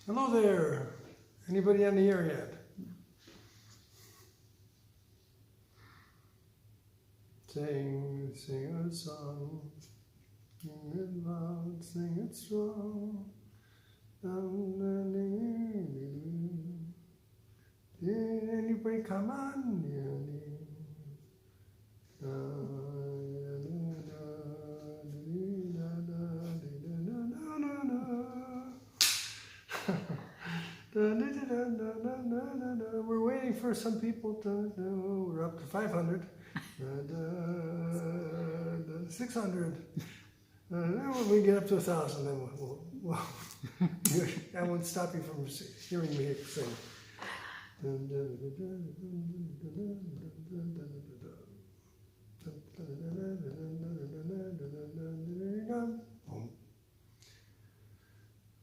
Hello there. Anybody on the air yet? Sing a song. Sing it loud, sing it strong. Anybody come on? We're waiting for some people to know. We're up to 500. 600. When we get up to 1,000, then we'll I won't stop you from hearing me sing.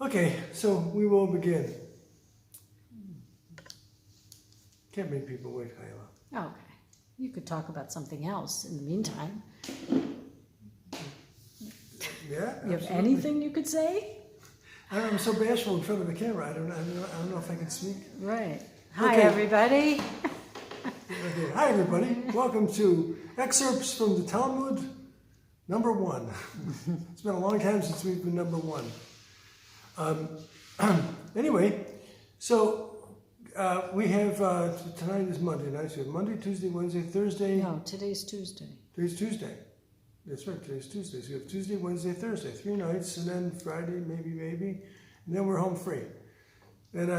Okay, so we will begin. Can't make people wait, Kyla. Okay. You could talk about something else in the meantime. Yeah, You have anything you could say? I'm so bashful in front of the camera. I don't know if I can speak. Right. Hi, Okay. everybody. Okay. Hi, everybody. Welcome to Excerpts from the Talmud, number 1. It's been a long time since we've been number 1. Anyway, so we have, tonight is Monday night, so we have Monday, Tuesday, Wednesday, Thursday. No, today's Tuesday. Today's Tuesday. That's right, today's Tuesday. So we have Tuesday, Wednesday, Thursday, 3 nights, and then Friday, maybe, and then we're home free. And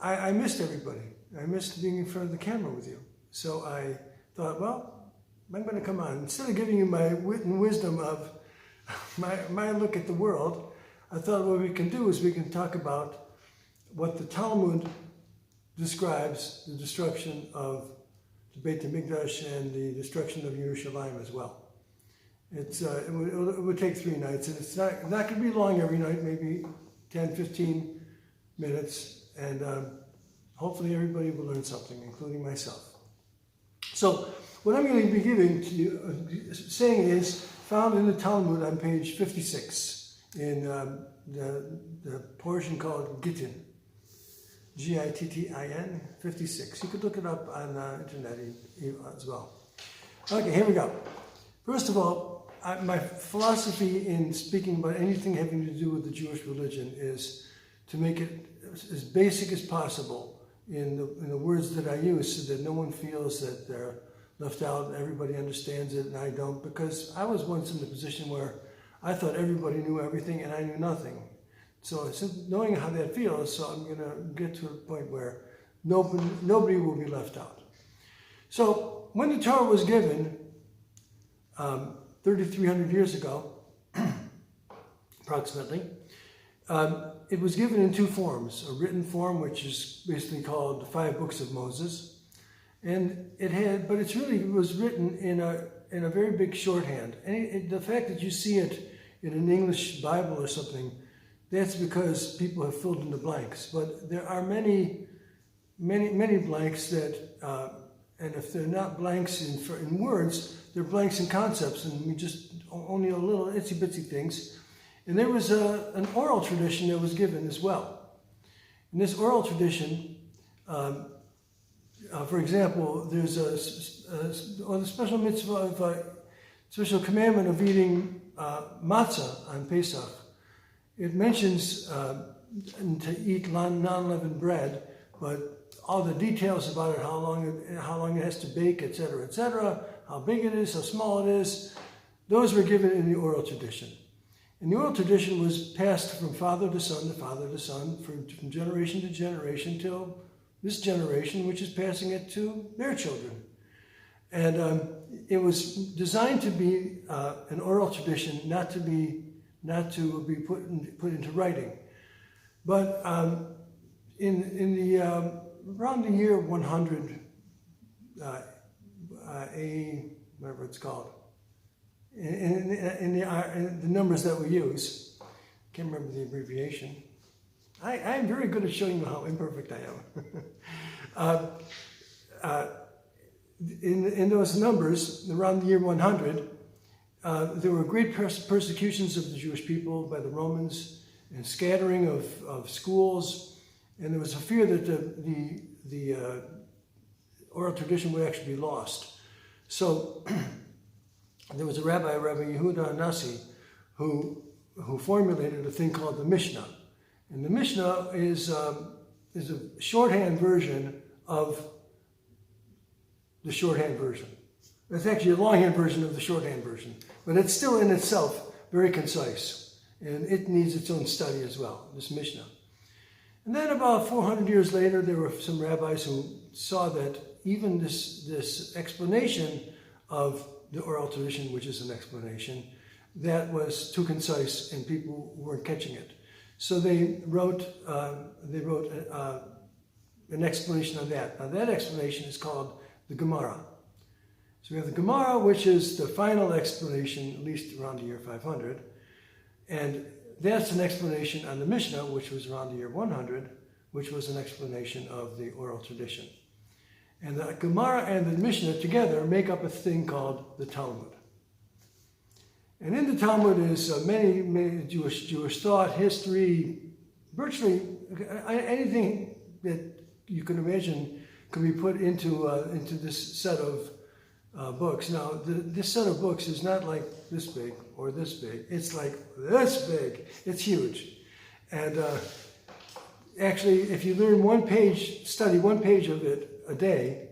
I missed everybody. I missed being in front of the camera with you. So I thought, well, I'm going to come on. Instead of giving you my wit and wisdom of my look at the world, I thought what we can do is we can talk about what the Talmud describes, the destruction of the Beit HaMikdash and the destruction of Yerushalayim as well. It would take 3 nights, and it's not going to be long every night, maybe 10, 15 minutes, and hopefully everybody will learn something, including myself. So what I'm going to be giving to you, saying is found in the Talmud on page 56 in the portion called Gittin, Gittin, 56. You could look it up on the internet as well. Okay, here we go. First of all, my philosophy in speaking about anything having to do with the Jewish religion is to make it as basic as possible in the words that I use, so that no one feels that they're left out and everybody understands it and I don't, because I was once in the position where I thought everybody knew everything and I knew nothing. So knowing how that feels, so I'm going to get to a point where nobody will be left out. So when the Torah was given, 3,300 years ago, approximately, it was given in 2 forms. A written form, which is basically called the 5 Books of Moses, and it was written in a very big shorthand. And the fact that you see it in an English Bible or something, that's because people have filled in the blanks. But there are many blanks that, and if they're not blanks in words, they're blanks in concepts, and we just only a little itsy-bitsy things. And there was an oral tradition that was given as well. In this oral tradition, for example, there's a special mitzvah of special commandment of eating matzah on Pesach. It mentions to eat non-leavened bread, but all the details about it, how long it has to bake, etc., how big it is, how small it is, those were given in the oral tradition. And the oral tradition was passed from father to son, from generation to generation, till this generation, which is passing it to their children. And it was designed to be an oral tradition, not to be put into writing. But in the around the year 100, whatever it's called, in the numbers that we use, can't remember the abbreviation. I'm very good at showing you how imperfect I am. In those numbers, around the year 100, there were great persecutions of the Jewish people by the Romans, and scattering of schools, and there was a fear that the oral tradition would actually be lost. So there was a Rabbi Yehuda Nasi, who formulated a thing called the Mishnah. And the Mishnah is a shorthand version of the shorthand version. It's actually a longhand version of the shorthand version, but it's still in itself very concise, and it needs its own study as well, this Mishnah. And then about 400 years later, there were some rabbis who saw that even this explanation of the oral tradition, which is an explanation, that was too concise and people weren't catching it. So they wrote an explanation of that. Now that explanation is called the Gemara. So we have the Gemara, which is the final explanation, at least around the year 500, and that's an explanation on the Mishnah, which was around the year 100, which was an explanation of the oral tradition. And the Gemara and the Mishnah together make up a thing called the Talmud. And in the Talmud is many Jewish thought, history, virtually anything that you can imagine can be put into this set of books. Now, this set of books is not like this big or this big. It's like this big. It's huge. And actually, if you learn study one page of it a day,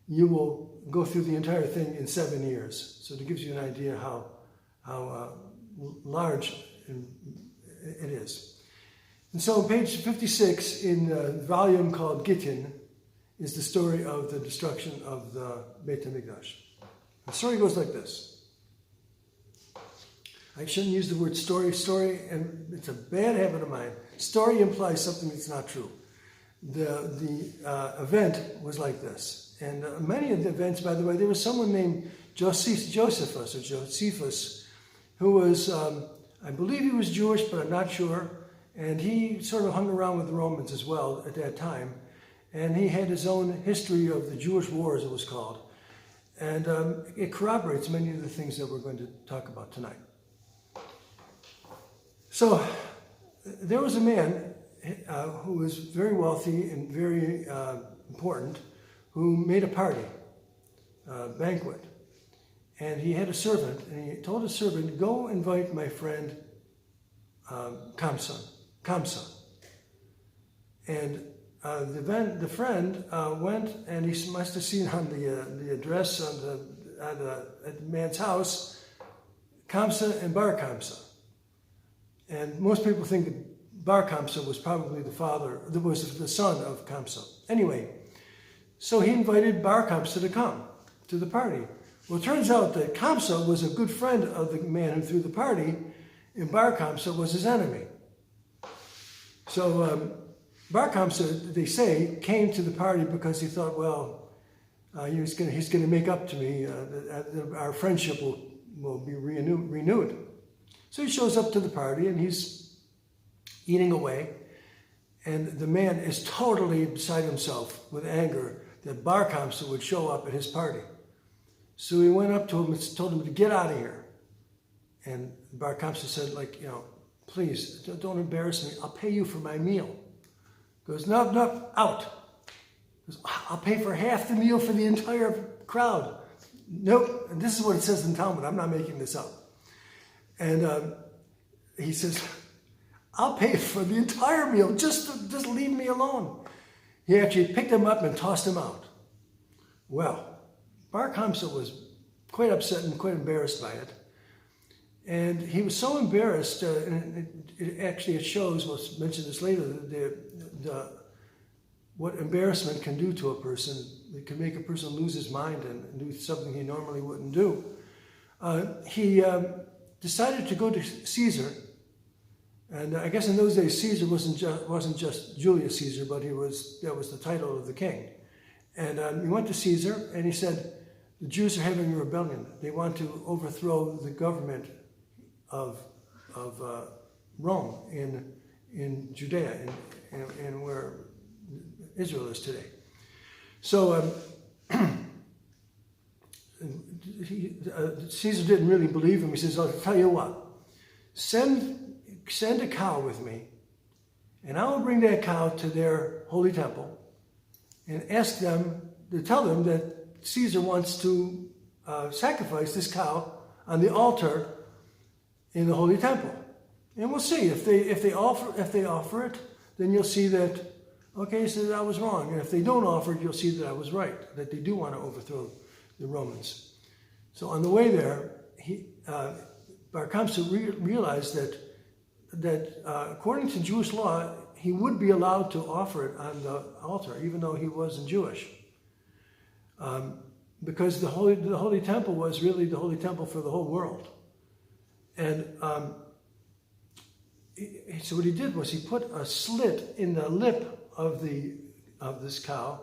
you will go through the entire thing in 7 years. So it gives you an idea how large it is. And so on page 56 in a volume called Gittin is the story of the destruction of the Beit HaMikdash. The story goes like this. I shouldn't use the word story, and it's a bad habit of mine. Story implies something that's not true. The event was like this. And many of the events, by the way, there was someone named Josephus, who was, I believe he was Jewish, but I'm not sure. And he sort of hung around with the Romans as well at that time. And he had his own history of the Jewish Wars, it was called. And it corroborates many of the things that we're going to talk about tonight. So there was a man who was very wealthy and very important, who made a party, banquet. And he had a servant, and he told his servant, go invite my friend Kamsa. And the friend went, and he must have seen on the address at the man's house, Kamsa and Bar Kamsa. And most people think that Bar Kamsa was probably the son of Kamsa. Anyway, so he invited Bar Kamsa to come to the party. Well, it turns out that Kamsa was a good friend of the man who threw the party, and Bar Kamsa was his enemy. So Bar Kamsa, they say, came to the party because he thought, well, he's going to make up to me. Our friendship will be renewed. So he shows up to the party, and he's eating away. And the man is totally beside himself with anger that Bar Kamsa would show up at his party. So he went up to him and told him to get out of here. And Bar Kamsa said, please, don't embarrass me. I'll pay you for my meal. He goes, no, out. He goes, I'll pay for half the meal for the entire crowd. Nope. And this is what it says in Talmud. I'm not making this up. And he says, I'll pay for the entire meal. Just leave me alone. He actually picked him up and tossed him out. Well, Bar Kamsa was quite upset and quite embarrassed by it. And he was so embarrassed, and it shows, we'll mention this later, what embarrassment can do to a person. It can make a person lose his mind and do something he normally wouldn't do. He decided to go to Caesar. And I guess in those days, Caesar wasn't just Julius Caesar, but that was the title of the king. And he went to Caesar, and he said, the Jews are having a rebellion. They want to overthrow the government of Rome in Judea, in where Israel is today. So Caesar didn't really believe him. He says, I'll tell you what, send a cow with me, and I will bring that cow to their holy temple and ask them to tell them that Caesar wants to sacrifice this cow on the altar in the holy temple. And we'll see if they offer it, then you'll see that, okay, so I was wrong. And if they don't offer it, you'll see that I was right, that they do want to overthrow the Romans. So on the way there, Bar Kamsa realized that according to Jewish law, he would be allowed to offer it on the altar, even though he wasn't Jewish. Because the holy temple was really the holy temple for the whole world. And so what he did was he put a slit in the lip of this cow,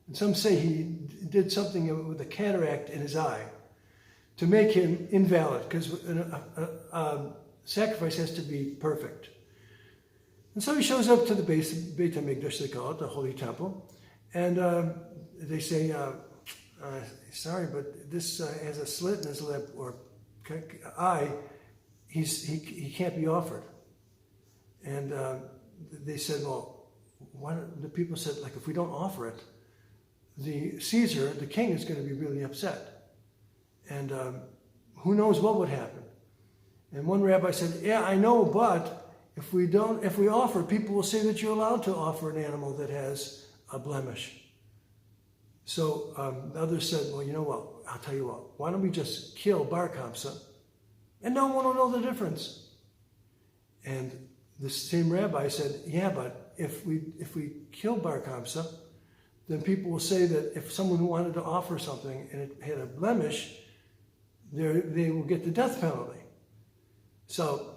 and some say he did something with a cataract in his eye to make him invalid, because a sacrifice has to be perfect. And so he shows up to the Beit HaMikdash, they call it, the holy temple, and they say, sorry, but this has a slit in his lip or eye. He can't be offered. And they said, well, the people said, like, if we don't offer it, the Caesar, the king, is going to be really upset. And who knows what would happen. And one rabbi said, yeah, I know, but if we offer, people will say that you're allowed to offer an animal that has a blemish. So the others said, well, you know what, I'll tell you what, why don't we just kill Bar Kamsa, and no one will know the difference. And the same rabbi said, yeah, but if we kill Bar Kamsa, then people will say that if someone wanted to offer something and it had a blemish, they will get the death penalty. So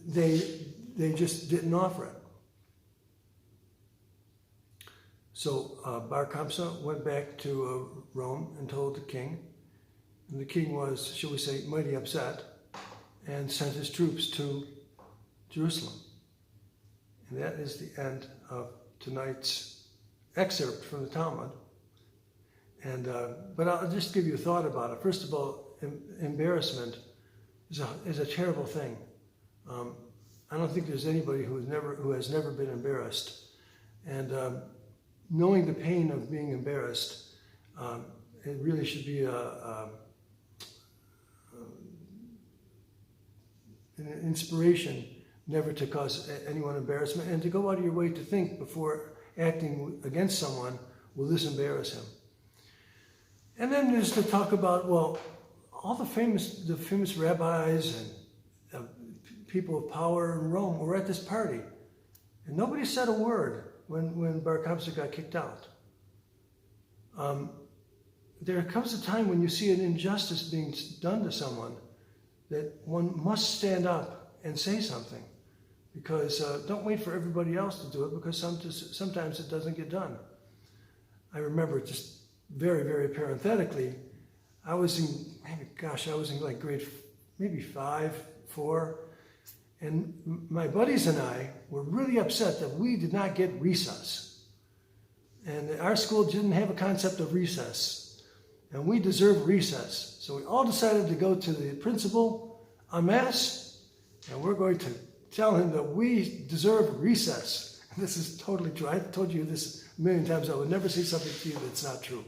they just didn't offer it. So Bar Kamsa went back to Rome and told the king. And the king was, shall we say, mighty upset, and sent his troops to Jerusalem. And that is the end of tonight's excerpt from the Talmud. And but I'll just give you a thought about it. First of all, embarrassment is a terrible thing. I don't think there's anybody who has never been embarrassed. And knowing the pain of being embarrassed, it really should be an inspiration never to cause anyone embarrassment, and to go out of your way to think before acting against someone, will this embarrass him? And then there's to talk about, well, all the famous rabbis and people of power in Rome were at this party, and nobody said a word when Bar Kamsa got kicked out. There comes a time when you see an injustice being done to someone that one must stand up and say something, because don't wait for everybody else to do it, because sometimes it doesn't get done. I remember, just very, very parenthetically, I was in like grade maybe 5, 4, and my buddies and I were really upset that we did not get recess. And our school didn't have a concept of recess, and we deserved recess. So we all decided to go to the principal en masse, and we're going to tell him that we deserve recess. And this is totally true. I've told you this a million times. I would never say something to you that's not true.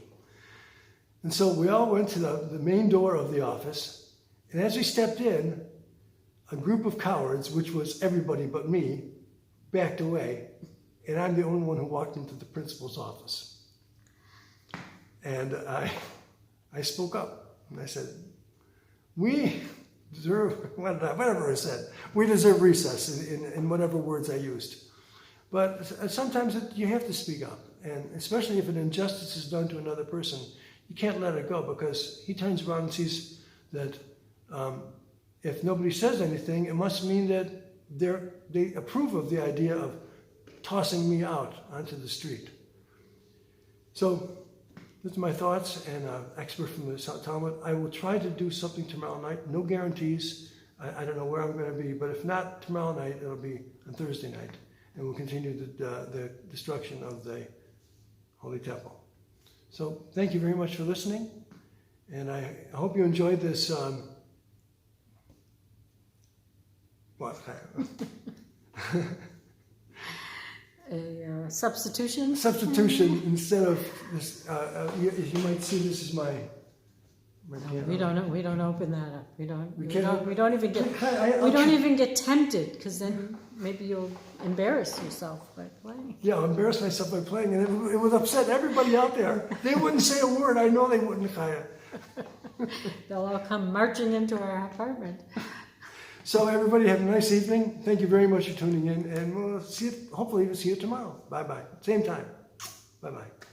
And so we all went to the main door of the office, and as we stepped in, a group of cowards, which was everybody but me, backed away, and I'm the only one who walked into the principal's office. And I spoke up, and I said, we deserve, whatever I said, we deserve recess, in whatever words I used. But sometimes you have to speak up, and especially if an injustice is done to another person, you can't let it go, because he turns around and sees that if nobody says anything, it must mean that they approve of the idea of tossing me out onto the street. So, those are my thoughts, and expert from the Talmud. I will try to do something tomorrow night. No guarantees. I don't know where I'm going to be, but if not tomorrow night, it'll be on Thursday night, and we'll continue the destruction of the Holy Temple. So, thank you very much for listening, and I hope you enjoyed this What? A substitution? Substitution instead of this. You might see this is my piano. We don't open that up. We don't I'll even get tempted, because then maybe you'll embarrass yourself by playing. Yeah, I'll embarrass myself by playing, and it would upset everybody out there. They wouldn't say a word. I know they wouldn't, Chaya. They'll all come marching into our apartment. So everybody have a nice evening. Thank you very much for tuning in, and we'll see you. Hopefully we'll see you tomorrow. Bye-bye. Same time. Bye-bye.